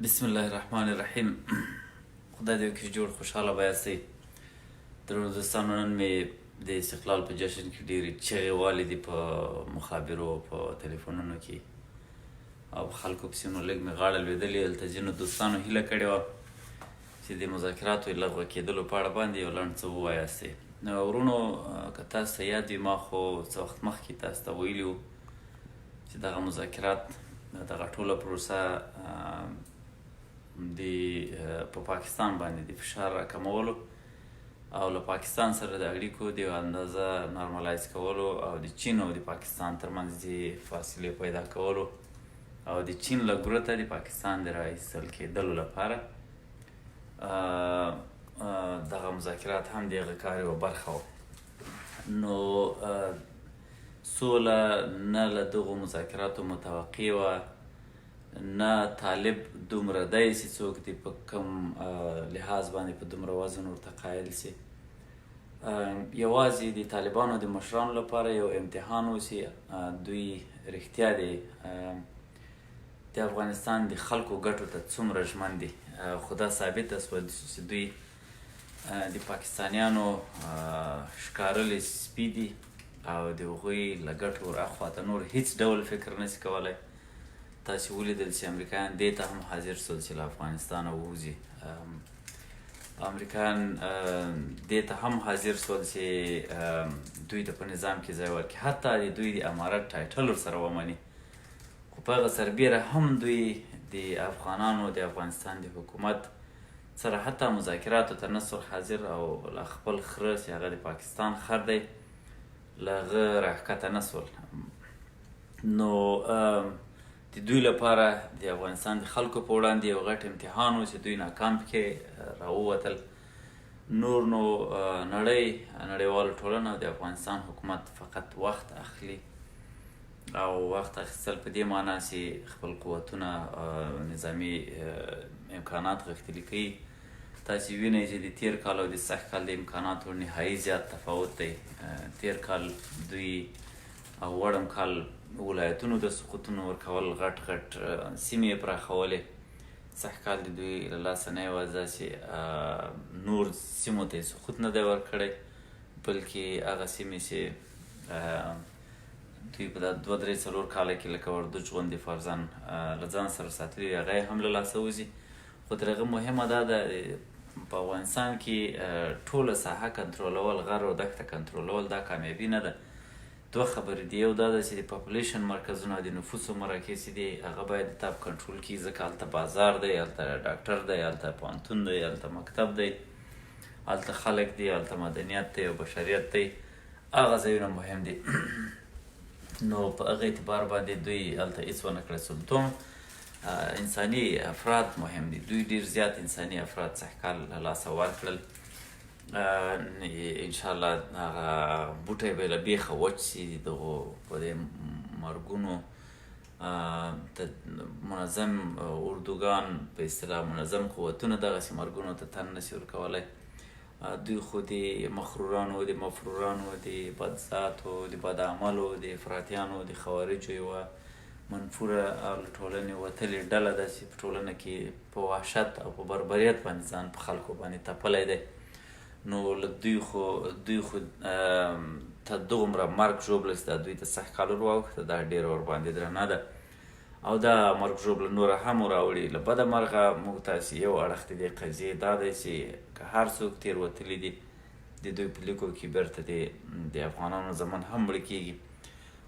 بسم الله الرحمن الرحیم. خدای دې وکړي جوړ خوشحاله به یاستئ. درنو دوستانو، نن مې د استقلال په جشن کې ډېرې چغې والې دي په مخابرو په تلیفونونو کې او په خلکو پسې نو لږ مې غاړه لوېدلې. هلته ځینو دوستانو هیله کړې وه چې د مذاکراتو لغوه کېدلو په اړه باندې یو لنډ څه ووایاستئ. نو ورونو، که تاسو ته یاد وي، ما خو څه وخت مخکې تاسو ته ویلي وو چې دغه مذاکرات، دغه ټوله پروسه په پاکستان باندې د فشار راکمولو او له پاکستان سره د اړیکو د یوه اندازه نارملایز کولو او د چین او د پاکستان ترمنځ د فاصلې پیدا کولو او د چین له ګروته د پاکستان د راایستل کېدلو لپاره دغه مذاکرات هم د هغه کار یوه برخه وه. نو سوله نه له دغو مذاکراتو متوقع وه، نه طالب دومره دی چې څوک دې په کوم لحاظ باندې په دومره وزن ورته قایل سي. یوازې د طالبانو د مشرانو لپاره یو امتحان و چې دوی رښتیا دی د افغانستان د خلکو ګټو ته څومره ژمن دي. خو دا ثابته شوه چې دوی د پاکستانیانو ښکارلي سپي دي او د هغوی له ګټو راخواته نور هیڅ ډول فکر نشي کولی. تاسې ولیدل چې امریکایان دې ته هم حاضر شول چې له افغانستانه ووځي. امریکایان دې ته هم حاضر شول چې دوی ته په نظام کې ځای ورکړي، حتی د دوی د امارت ټایټل ورسره ومني. خو په هغه سربیره هم دوی د افغانانو د افغانستان د حکومت سره حتی مذاکراتو ته نه سول حاضر او له خپل خره چې هغه د پاکستان خر دی له هغه راښکته نه سول. نو د دوی لپاره د افغانستان د خلکو په وړاندې یو غټ امتحان و چې دوی ناکام پکې راووتل. نور نو نړیواله ټولنه د افغانستان حکومت فقط وخت اخلي او وخت اخیستل په دې معنا چې خپل قوتونه نظامي امکانات غښتلي کوي. تاسې وینئ چې د تېر کال او د سږ کال د امکاناتو نهایي زیات تفاوت دی. تېر کال دوی او وړم کال ولایتونو د سقوطونو ورکول، غټ غټ سیمې یې پراخولې. سږ کال د دوی له لاسه نه یوازې چې نور سیمو ته یې سقوط نه دی ورکړی، بلکې هغه سیمې چې دوی په دا 2-3-4 کاله کې لکه وردوج غوندې فرضاً له ځان سره ساتلي وي، هغه یې هم له لاسه وځي. خو تر هغه مهمه دا ده په افغانستان کې ټوله ساحه کنټرولول، غر او دښته کنټرولول، دا کامیابي نه ده. دوه خبرې دي. یو دا ده چې د پاپولیشن مرکزونه، د نفوسو مراکز دي، هغه باید د تاب کنټرول کړي، ځکه هلته بازار دی، هلته ډاکټر دی، هلته پوهنتون دی، هلته مکتب دی، هلته خلک دي، هلته مدنیت دی او بشریت دی. هغه ځایونه مهم دي. نو په هغه اعتبار باندې دوی هلته هېڅ ونه کړی. دوم انساني افراد مهم دي. دوی ډېر زیات انساني افراد سږ کال له لاسه ورکړل. انشاءالله هغه بوټی به یې له بیخه وچ سي. دغو په دې مرګونو منظم اردوګان په اصطلاح منظم قوتونه دغسې مرګونو ته تن نسي ورکولی. دوی خو د مخرورانو، د مفرورانو، د بدذاتو، د بدعملو، د افراطیانو، د خوارجو یوه منفوره او له ټولنې وتلې ډله ده چې په ټولنه کې په وحشت او په بربریت باندې ځان په خلکو باندې تپلی دی. نو له دوی خو ته دومره مرګ ژوبله چې دا دوی ته سږ کال ورواوښته، دا ډېره ورباندې درنه ده او دا مرګ ژوبله نوره هم وراوړي. له بده مرغه موږ تاسې یو اړخ د دې قضیې دا دی چې که هر څوک تېروتلي دي د دوی په لیکو کې بیرته د افغانانو زمن هم مړه کېږي.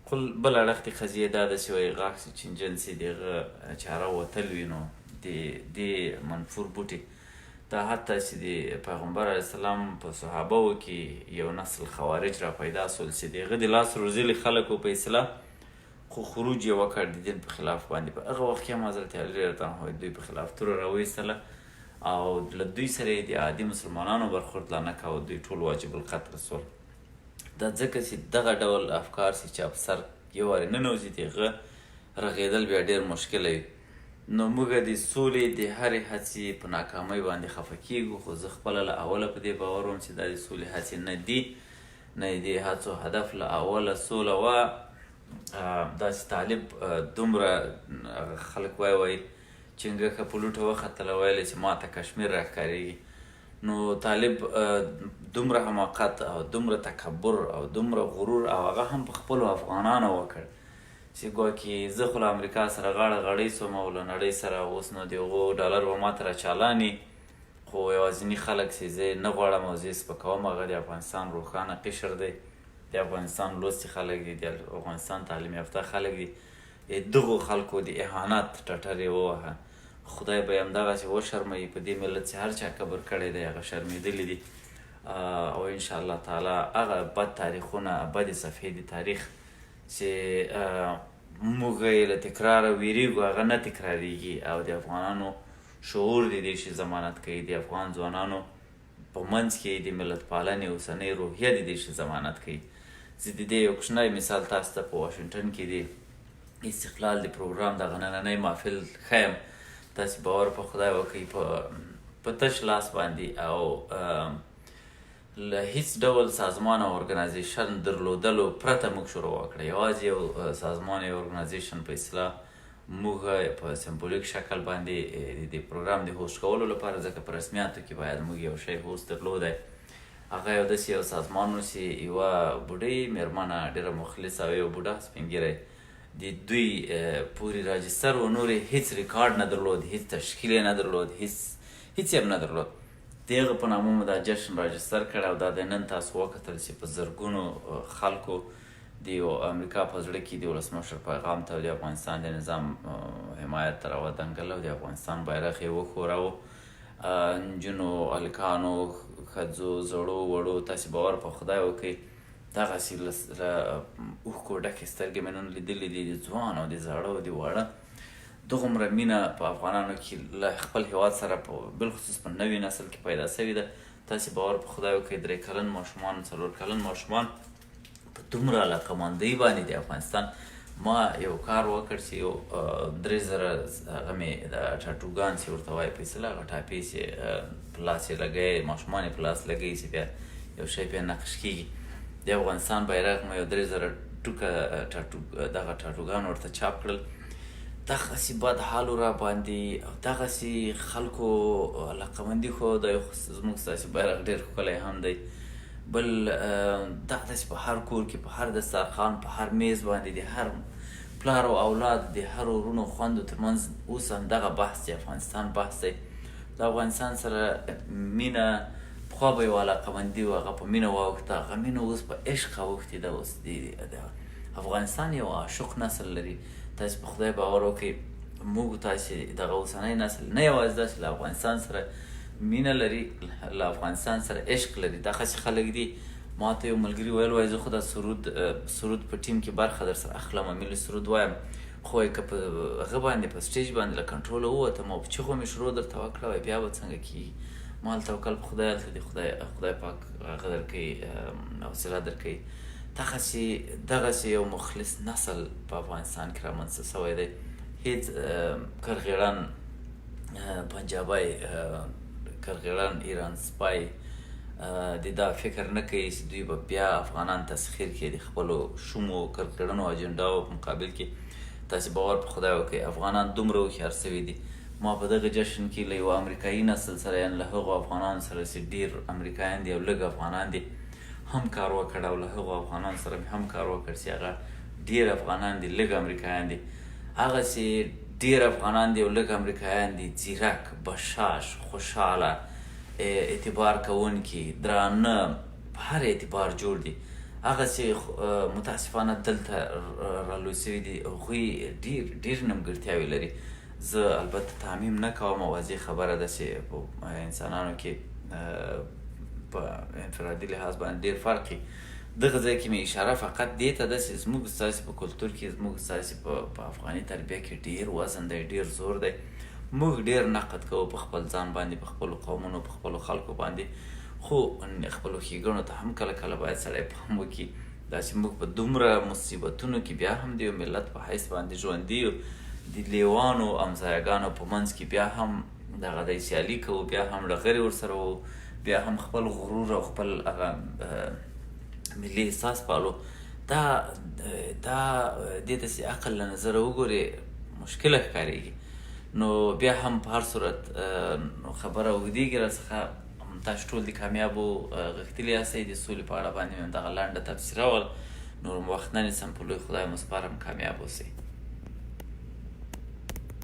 خو بل اړخ د قضیې دا ده چې وایي غاښ چې چینجن سي، د هغه چاره وتل وي. نو د منفور بوټي دا حتی چې د پیغمبر علیه السلام په صحابهو کې یو نسل خوارج را پیدا سول چې د هغه د لاس روزلي خلکو په اصطلاح خو خروج یې وکړ د دین په خلاف باندې. په هغه وخت کې هم حضرت علی رضی الله عنه دوی په خلاف توره راویستله او له دوی سره یې د عادي مسلمانانو برخورد لا نه کوه. دوی ټول واجب القتل سول. دا ځکه چې دغه ډول افکار چې چا په سر یو وارې ننوځي، د هغه رغېدل بیا ډېر مشکله وي. نو موږ د سولې د هرې هڅې په ناکامۍ باندې خفه کېږو. خو زه خپله له اوله په دې باور وم چې دا د سولې هڅې نه دي، نه د هڅو هدف له اوله سوله وه. داسې طالب دومره خلک وایي چنګښه په لوټه وختله ویلې چې ما ته کشمیر راښکارېږي. نو طالب دومره حماقت او دومره تکبر او دومره غرور او هغه هم په خپلو افغانانو وکړ چې ګواکې زه خو له امریکا سره غاړه غړۍ سوم او له نړۍ سره اوس نو د هغو ډالر به ما ته راچالاني، خو یوازیني خلک چې زه نه غواړم او زه یې سپکوم هغه د افغانستان روښانه قشر دی، د افغانستان لوستي خلک دي، د افغانستان تعلیم یافته خلک دي. دغو خلکو د اهانت ټټر یې ووهه. خدای به یې همدغسې وشرموي. په دې ملت چې هر چا کبر کړی دی هغه شرمېدلی دي، او انشاءالله تعالی هغه بد تاریخونه، بدې صفحې د تاریخ چې موږ یې له تکراره ویریږو هغه نه تکراریږي، او د افغانانو شعور د دې شي ضمانت کوي، د افغان ځوانانو په منځ کې د ملت پالنې اوسنۍ روحیه د دې شي ضمانت کوي. زه د دې یو کوچنی مثال تاسو ته په واشنګټن کې د استقلال د پروګرام دغه نننی محفل ښیم. تاسې باور په خدای وکړئ په تش لاس باندې او له هیڅ ډول سازمان او ارګنایزیشن درلودلو پرته موږ شروع وکړه. یوازې یو سازمان یا ارګنایزیشن په اصطلاح موږ په سمبولیک شکل باندې د پروګرام د هوسټ کولو لپاره، ځکه په رسمیاتو کې باید موږ یو شی هوسټ درلودی، هغه یو داسې یو سازمان و چې یوه بوډۍ میرمنه ډېره مخلصه او یو بوډا سپین ږیری د دوی پورې راجستر و، نور هیڅ ریکارډ نه درلود، هیڅ تشکیل یې نه درلود، هیڅ یې هم نه درلود. د هغه په نامه مو دا جشن راجستر کړ او دا د نن تاسو وکتل چې په زرګونو خلکو د یو امریکا په زړه کې د ولسمشر پیغام ته د افغانستان د نظام حمایت ته راودنګل او د افغانستان بیرغ یې وښوراوه. نجونو، هلکانو، ښځو، زړو، وړو، تاسې باور په خدای وکړئ دغسې له اوښکو ډکې سترګې مې نن لیدلې دي د ځوان او د زاړه او د واړه. دغومره مینه په افغانانو کې له خپل هیواد سره بالخصوص په نوي نسل کې پیدا سوې ده. تاسې باور په خدای وکړئ 3 کلن ماشومان، 4 کلن ماشومان په دومره علاقه‌مندۍ باندې د افغانستان. ما یو کار وکړ چې یو 3000 هغه مې د ټاټوګان چې ورته وایي په اصطلاح هغه ټاپې چې په لاس یې لګوي، ماشومان یې په لاس لګوي چې بیا یو شی پرې نقش کېږي. د افغانستان بیرغ مې یو 3000 ټوکه دغه ټاټوګان ورته چاپ کړل. دغسې بد حال را باندې او دغسې خلکو علاقه‌مندي ښوده. زموږ ستاسې بیرغ ډېر ښکلی هم دی. بل دغسې په هر کور کې، په هر دسترخوان، په هر میز باندې د هر پلار او اولاد، د هر ورونو خویندو ترمنځ اوس هم دغه بحث دی، افغانستان بحث دی. د افغانستان سره مینه پخوا به یو علاقه‌مندي و، هغه په مینه واوښته، هغه مینه اوس په عشق اوښتې ده. اوس د افغانستان یو عاشق نسل لري. تاسې په خدای باور وکړئ موږ تاسې دغه اوسنی نسل نه یوازې داسې له افغانستان سره مینه لري، له افغانستان سره عشق لري. دغسې خلک دي. ما ته یو ملګري ویل وایي زه خو دا سرود په ټیم کې برخه در سره اخلم، ملي سرود وایم، خو که په هغه باندې په سټیج باندې له کنټروله ووتم او په چغو مې شروع درته وکړه وایي بیا به څنګه کېږي. ما هلته توکل په خدای، هلته د خدای پاک هغه درکوي، حوصله درکوي. دغسې یو مخلص نسل په افغانستان کې رامنځته سوی دی. هیڅ کرغېړن پنجابی، کرغېړن ایران سپای د دا فکر نه کوي چې دوی به بیا افغانان تسخیر کړي د خپلو شومو کرغېړنو اجنډاو په مقابل کې. تاسې باور په خدای وکړئ افغانان دومره هوښیار سوي دي. ما په دغه جشن کې له یو امریکایي نسل سره یعنې له هغو افغانانو سره چې ډېر امریکایان دي او لږ افغانان دي هم کار وکړ، او له هغو افغانانو سره مې هم کار وکړ چې هغه ډېر افغانان دي، لږ امریکایان دي. هغسې ډېر افغانان دي او لږ امریکایان دي، ځیرک، بشاش، خوشحاله، اعتبار کوونکي، درانه، په هر اعتبار جوړ دي. هغسې متاسفانه دلته رالوی سوي دي. هغوی ډېر نیمګړتیاوې لري. زه البته تعمیم نه کوم، واضح خبره ده چې په انسانانو کې په انفرادي لحاظ باندې ډېر فرق وي. دغه ځای کې مې اشاره فقط دې ته ده چې زموږ ستاسې په کلتور کې، زموږ ستاسې په افغاني تربیه کې ډېر وزن دی، ډېر زور دی. موږ ډېر نقد کوو په خپل ځان باندې، په خپلو قومونو، په خپلو خلکو باندې، خو خپلو ښېګڼو ته هم کله کله باید سړی پام وکړي. دا چې موږ په دومره مصیبتونو کې بیا هم د یو ملت په حیث باندې ژوندي یو، د لیوانو همځایګانو په منځ کې بیا هم دغه دی سیالي کوو، بیا هم ډغرې ورسره وو، بیا هم خپل غرور او خپل هغه ملي احساس پالو. دا دې ته چې عقل له نظره وګورې مشکله ښکارېږي. نو بیا هم په هر صورت خبره اوږدېږي راڅخه تاسو ټول د کامیابو غښتلي یاستئ د سولې په اړه باندې مې دغه لنډه تبصره وه. نور وخت نه نیسم، په لوی خدای مو سپارم، کامیاب اوسئ.